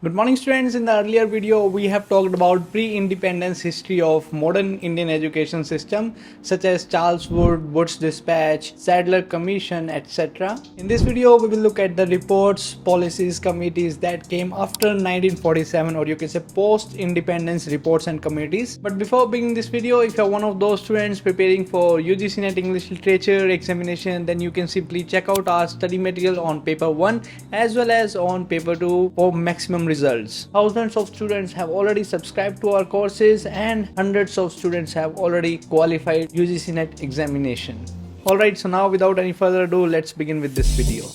Good morning students. In the earlier video we have talked about pre-independence history of modern Indian education system such as Charles Wood, Wood's Dispatch, Sadler Commission, etc. In this video we will look at the reports, policies, committees that came after 1947, or you can say post-independence reports and committees. But before beginning this video, if you are one of those students preparing for UGC-NET English Literature examination, then you can simply check out our study material on paper 1 as well as on paper 2 for maximum results. Thousands of students have already subscribed to our courses and hundreds of students have already qualified UGC-NET examination. Alright, so now without any further ado, let's begin with this video.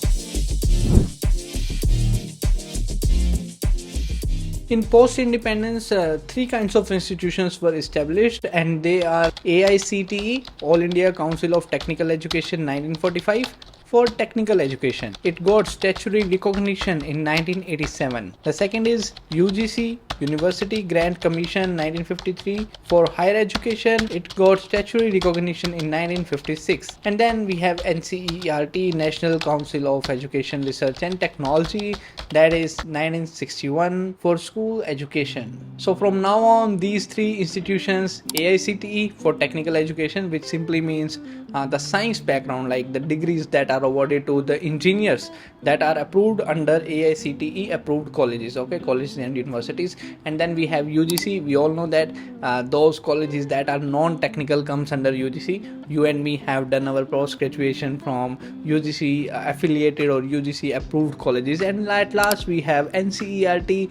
In post-independence, three kinds of institutions were established, and they are AICTE, All India Council of Technical Education 1945, for technical education. It got statutory recognition in 1987. The second is UGC, University Grant Commission 1953. For higher education, it got statutory recognition in 1956. And then we have NCERT, National Council of Education Research and Technology, that is 1961 for school education. So from now on, these three institutions, AICTE for technical education, which simply means the science background, like the degrees that are awarded to the engineers that are approved under AICTE approved colleges, colleges and universities. And then we have UGC. We all know that those colleges that are non-technical comes under UGC. You and me have done our post graduation from UGC affiliated or UGC approved colleges. And at last we have NCERT,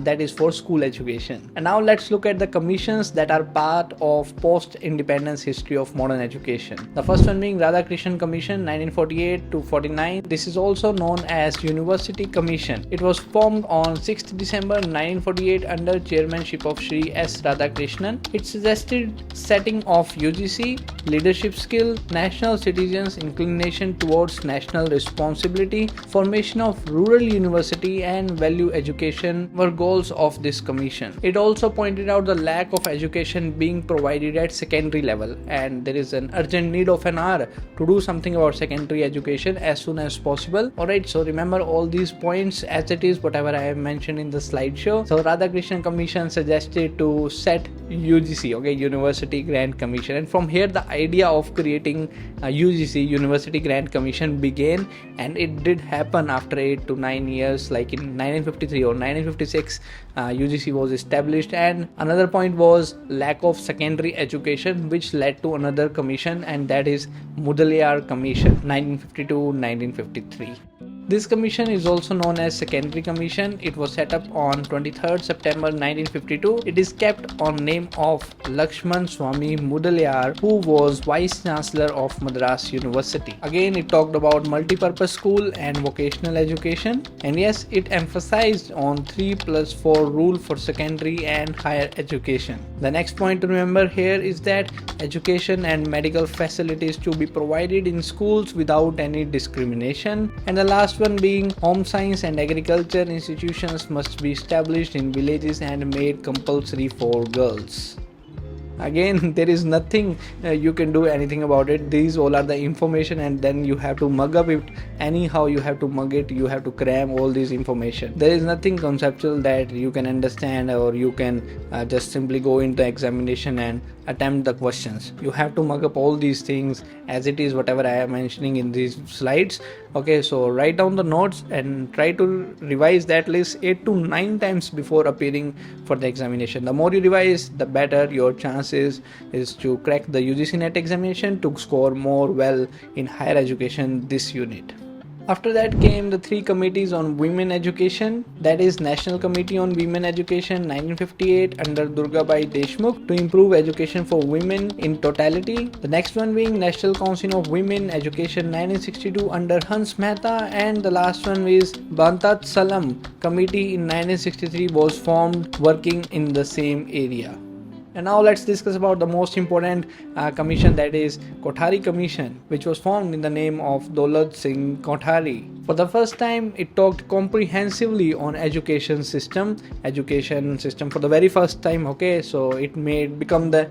that is for school education. And now let's look at the commissions that are part of post-independence history of modern education. The first one being Radhakrishnan Commission 1948 to 49. This is also known as University Commission. It was formed on 6th December 1948 under chairmanship of Shri S. Radhakrishnan. It suggested setting of UGC, leadership skill, national citizens' inclination towards national responsibility, formation of rural university and value education were goals of this commission. It also pointed out the lack of education being provided at secondary level, and there is an urgent need of an hour to do something about secondary education as soon as possible. Alright, so remember all these points as it is, whatever I have mentioned in the slideshow. So Radhakrishnan Commission suggested to set UGC, University Grant Commission, and from here the idea of creating UGC, University Grant Commission, began, and it did happen after 8 to 9 years, like in 1953 or 1956 UGC was established. And another point was lack of secondary education, which led to another commission, and that is Mudalyar Commission 1952-1953. This commission is also known as Secondary Commission. It was set up on 23rd September 1952. It is kept on name of Lakshman Swami Mudalyar, who was Vice Chancellor of Madras University. Again, it talked about multi-purpose school and vocational education. And yes, it emphasized on 3+4 rule for secondary and higher education. The next point to remember here is that education and medical facilities to be provided in schools without any discrimination. And the last one being home science and agriculture institutions must be established in villages and made compulsory for girls. Again, there is nothing you can do anything about it. These all are the information, and then you have to mug up it anyhow. You have to mug it, you have to cram all this information. There is nothing conceptual that you can understand, or you can just simply go into examination and attempt the questions. You have to mug up all these things as it is, whatever I am mentioning in these slides. So write down the notes and try to revise that list 8 to 9 times before appearing for the examination. The more you revise, the better your chances is to crack the UGC-NET examination, to score more well in higher education this unit. After that came the three committees on women education, that is National Committee on Women Education 1958 under Durgabai Deshmukh, to improve education for women in totality. The next one being National Council of Women Education 1962 under Hans Mehta, and the last one is Bantat Salam Committee in 1963 was formed, working in the same area. And now let's discuss about the most important commission, that is Kothari Commission, which was formed in the name of Daulat Singh Kothari. For the first time, it talked comprehensively on education system for the very first time. Okay, so it made become the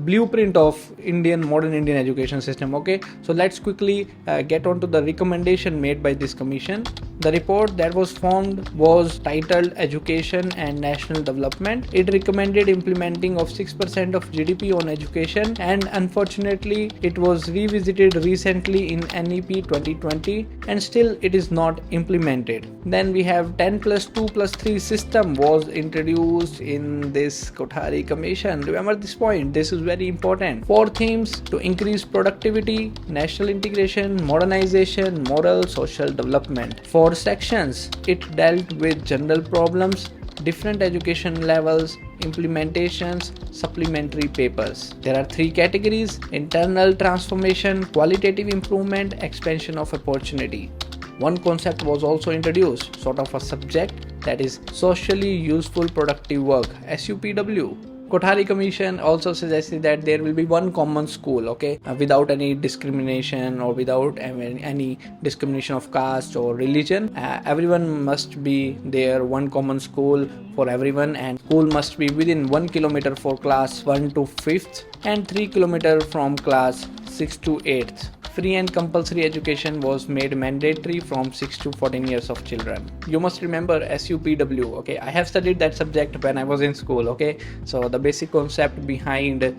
blueprint of modern Indian education system. Okay, so let's quickly get on to the recommendation made by this commission. The report that was formed was titled Education and National Development. It recommended implementing of 6% of GDP on education, and unfortunately it was revisited recently in NEP 2020 and still it is not implemented. Then we have 10+2+3 system was introduced in this Kothari Commission. Remember this point, this is very important. 4 themes to increase productivity, national integration, modernization, moral, social development. 4 sections. It dealt with general problems, different education levels, implementations, supplementary papers. There are 3 categories: internal transformation, qualitative improvement, expansion of opportunity. One concept was also introduced, sort of a subject, that is socially useful productive work, SUPW. Kothari Commission also suggested that there will be one common school, okay, without any discrimination or without any discrimination of caste or religion. Everyone must be there, one common school for everyone, and school must be within 1 kilometer for class 1 to 5th and 3 kilometer from class 6 to 8th. Free and compulsory education was made mandatory from 6 to 14 years of children. You must remember SUPW, okay? I have studied that subject when I was in school, okay? So the basic concept behind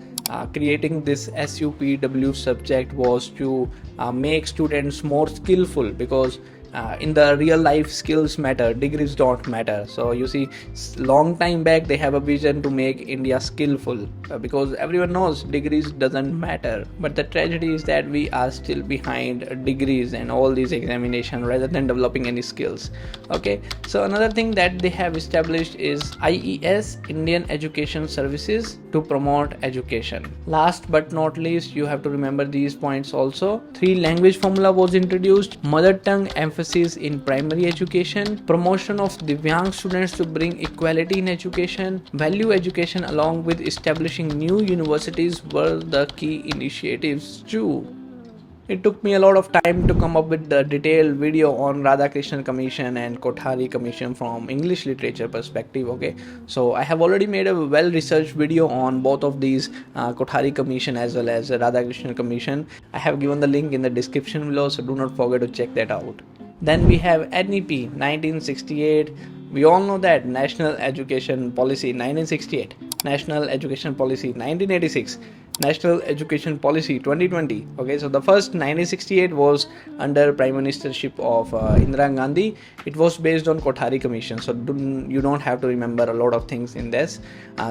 creating this SUPW subject was to make students more skillful, because in the real life skills matter, degrees don't matter. So you see, long time back they have a vision to make India skillful, because everyone knows degrees doesn't matter, but the tragedy is that we are still behind degrees and all these examinations rather than developing any skills. Okay, so another thing that they have established is IES, Indian Education Services, to promote education. Last but not least, you have to remember these points also. 3 language formula was introduced: mother tongue emphasis in primary education, promotion of Divyang students to bring equality in education, value education, along with establishing new universities were the key initiatives too. It took me a lot of time to come up with the detailed video on Radhakrishnan Commission and Kothari Commission from English literature perspective, okay? So I have already made a well-researched video on both of these Kothari Commission as well as Radhakrishnan Commission. I have given the link in the description below, so do not forget to check that out. Then we have NEP 1968. We all know that National Education Policy 1968, National Education Policy 1986, National Education Policy 2020. Okay, so the first 1968 was under Prime Ministership of Indira Gandhi. It was based on Kothari Commission, so you don't have to remember a lot of things in this.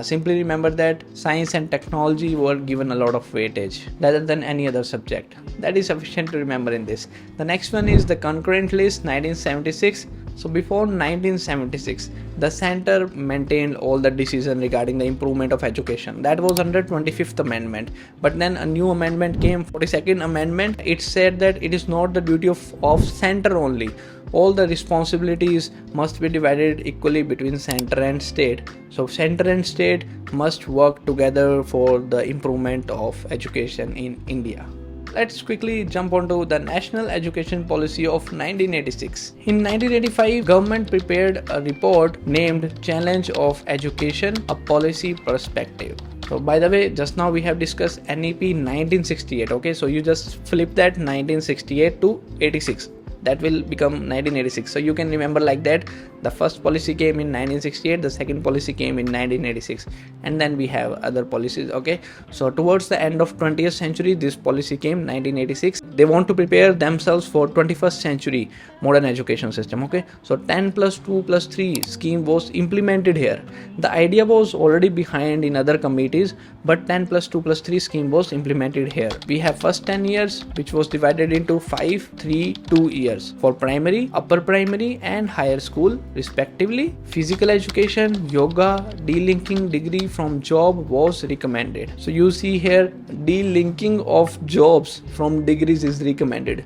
Simply remember that science and technology were given a lot of weightage rather than any other subject. That is sufficient to remember in this. The next one is the Concurrent List 1976. So before 1976, the center maintained all the decision regarding the improvement of education. That was under 25th Amendment. But then a new amendment came, 42nd Amendment. It said that it is not the duty of center only. All the responsibilities must be divided equally between center and state. So center and state must work together for the improvement of education in India. Let's quickly jump onto the National Education Policy of 1986. In 1985, government prepared a report named Challenge of Education, a Policy Perspective. So by the way, just now we have discussed NEP 1968. Okay, so you just flip that 1968 to 86. That will become 1986. So you can remember like that. The first policy came in 1968, the second policy came in 1986, and then we have other policies. Okay, so towards the end of 20th century, this policy came 1986. They want to prepare themselves for 21st century modern education system. Okay, so 10+2+3 scheme was implemented here. The idea was already behind in other committees, but 10+2+3 scheme was implemented here. We have first 10 years, which was divided into 5, 3, 2 years for primary, upper primary and higher school respectively. Physical education, yoga, delinking degree from job was recommended. So you see here, delinking of jobs from degrees is recommended.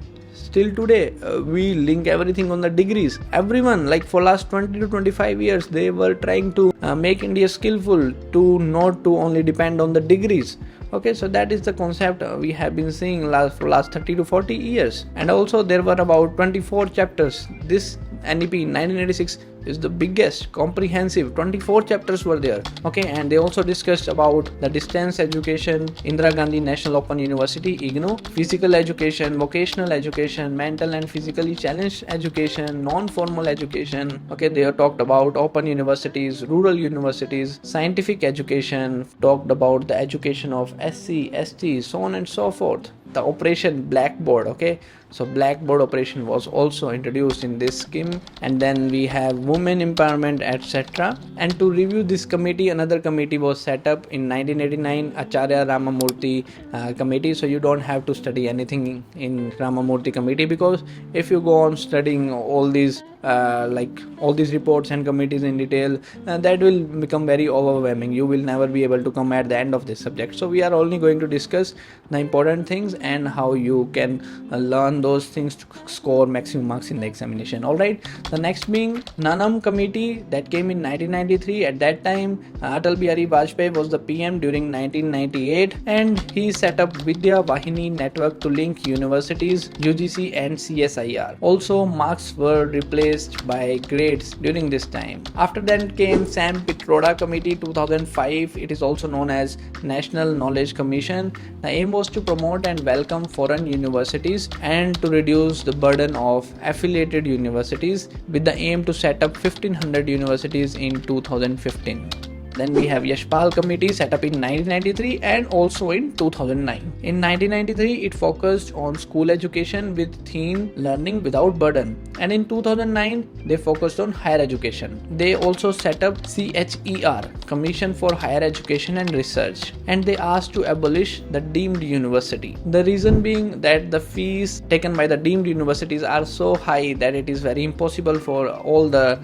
still today we link everything on the degrees. Everyone, like for last 20 to 25 years, they were trying to make India skillful, to not to only depend on the degrees. Okay, so that is the concept we have been seeing for last 30 to 40 years. And also there were about 24 chapters. This NEP 1986 is the biggest, comprehensive. 24 chapters were there. Okay, and they also discussed about the distance education, Indira Gandhi National Open University IGNOU, physical education, vocational education, mental and physically challenged education, non-formal education. Okay, they have talked about open universities, rural universities, scientific education, talked about the education of SC, ST, so on and so forth. The operation Blackboard. Okay, so Blackboard operation was also introduced in this scheme. And then we have women empowerment, etc. And to review this committee, another committee was set up in 1989, Acharya Ramamurthy committee. So you don't have to study anything in Ramamurthy committee, because if you go on studying all these all these reports and committees in detail, that will become very overwhelming. You will never be able to come at the end of this subject. So we are only going to discuss the important things and how you can learn those things to score maximum marks in the examination. Alright, the next being Naam Committee, that came in 1993. At that time Atal Bihari Vajpayee was the PM during 1998, and he set up Vidya Vahini network to link universities, UGC and CSIR. Also marks were replaced by grades during this time. After that came Sam Pitroda Committee 2005. It is also known as National Knowledge Commission. The aim was to promote and welcome foreign universities and to reduce the burden of affiliated universities, with the aim to set up 1500 universities in 2015. Then we have Yashpal Committee, set up in 1993 and also in 2009. In 1993, it focused on school education with theme learning without burden. And in 2009, they focused on higher education. They also set up CHER, Commission for Higher Education and Research, and they asked to abolish the deemed university. The reason being that the fees taken by the deemed universities are so high that it is very impossible for all the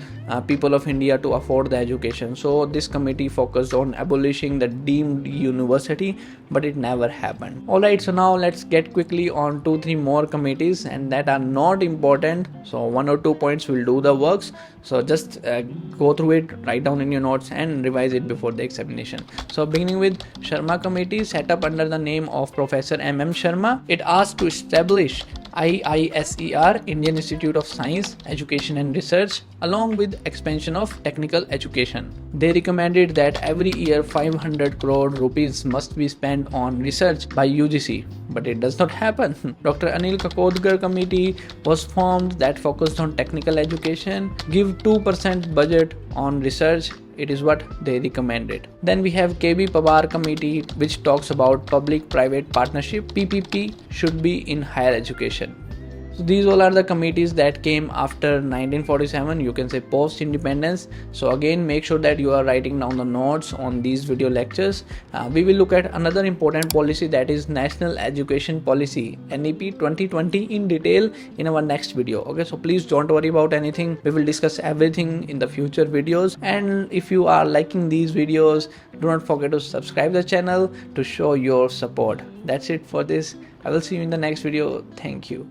people of India to afford the education. So this committee focused on abolishing the deemed university, but it never happened. Alright, so now let's get quickly on 2-3 more committees, and that are not important. So 1 or 2 points will do the works. So just go through it, write down in your notes and revise it before the examination. So beginning with Sharma Committee, set up under the name of Professor M.M. Sharma. It asked to establish IISER, Indian Institute of Science, Education and Research, along with expansion of technical education. They recommended that every year 500 crore rupees must be spent on research by UGC, but it does not happen. Dr. Anil Kakodkar Committee was formed that focused on technical education, give 2% budget on research. It is what they recommended. Then we have KB Pawar Committee, which talks about public-private partnership. PPP should be in higher education. So these all are the committees that came after 1947, you can say post-independence. So again, make sure that you are writing down the notes on these video lectures. We will look at another important policy, that is National Education Policy, NEP 2020, in detail in our next video. Okay, so please don't worry about anything. We will discuss everything in the future videos. And if you are liking these videos, do not forget to subscribe the channel to show your support. That's it for this. I will see you in the next video. Thank you.